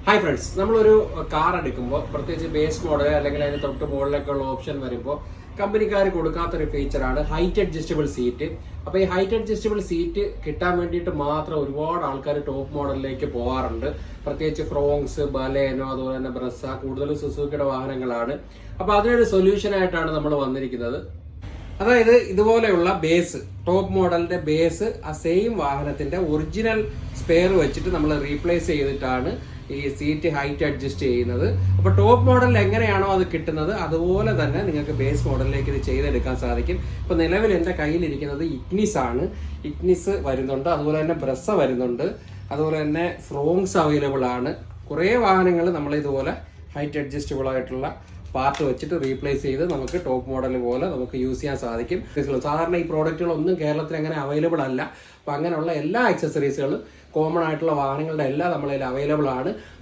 Hi friends, നമ്മളൊരു car എടുക്കുമ്പോൾ പ്രത്യേകിച്ച് ബേസ് മോഡൽ അല്ലെങ്കിൽ അതിന് തൊട്ട് മുകളിലേക്കുള്ള ഓപ്ഷൻ വരുമ്പോൾ കമ്പനിക്കാർ കൊടുക്കാത്തൊരു ഫീച്ചറാണ് ഹൈറ്റ് അഡ്ജസ്റ്റബിൾ സീറ്റ്. അപ്പോൾ ഈ ഹൈറ്റ് അഡ്ജസ്റ്റബിൾ സീറ്റ് കിട്ടാൻ വേണ്ടിയിട്ട് മാത്രം ഒരുപാട് ആൾക്കാർ ടോപ്പ് മോഡലിലേക്ക് പോകാറുണ്ട്. പ്രത്യേകിച്ച് ഫ്രോങ്സ്, ബലേനോ, അതുപോലെ തന്നെ ബ്രസ, കൂടുതലും സുസുക്കിയുടെ വാഹനങ്ങളാണ്. അപ്പോൾ അതിനൊരു സൊല്യൂഷൻ ആയിട്ടാണ് നമ്മൾ വന്നിരിക്കുന്നത്. അതായത് ഇതുപോലെയുള്ള ബേസ്, ടോപ്പ് മോഡലിന്റെ ബേസ് ആ സെയിം വാഹനത്തിന്റെ ഒറിജിനൽ സ്പെയർ വെച്ചിട്ട് നമ്മൾ റീപ്ലേസ് ചെയ്തിട്ടാണ് ഈ സീറ്റ് ഹൈറ്റ് അഡ്ജസ്റ്റ് ചെയ്യുന്നത്. അപ്പൊ ടോപ്പ് മോഡലിൽ എങ്ങനെയാണോ അത് കിട്ടുന്നത് അതുപോലെ തന്നെ നിങ്ങൾക്ക് ബേസ് മോഡലിലേക്ക് ഇത് ചെയ്തെടുക്കാൻ സാധിക്കും. ഇപ്പൊ നിലവിൽ എന്റെ കയ്യിലിരിക്കുന്നത് ഇഗ്നിസ് ആണ്. ഇഗ്നിസ് വരുന്നുണ്ട്, അതുപോലെ തന്നെ ബ്രസ വരുന്നുണ്ട്, അതുപോലെ തന്നെ ഫ്രോങ്സ് അവൈലബിൾ ആണ്. കുറേ വാഹനങ്ങൾ നമ്മൾ ഇതുപോലെ ഹൈറ്റ് അഡ്ജസ്റ്റബിൾ ആയിട്ടുള്ള പാർട്ട് വെച്ചിട്ട് റീപ്ലേസ് ചെയ്ത് നമുക്ക് ടോപ്പ് മോഡൽ പോലെ നമുക്ക് യൂസ് ചെയ്യാൻ സാധിക്കും. സാധാരണ ഈ പ്രോഡക്റ്റുകളൊന്നും കേരളത്തിൽ അങ്ങനെ അവൈലബിൾ അല്ല. അപ്പം അങ്ങനെയുള്ള എല്ലാ അക്സസറീസുകളും കോമൺ ആയിട്ടുള്ള വാഹനങ്ങളുടെ എല്ലാം നമ്മളതിൽ അവൈലബിൾ ആണ്.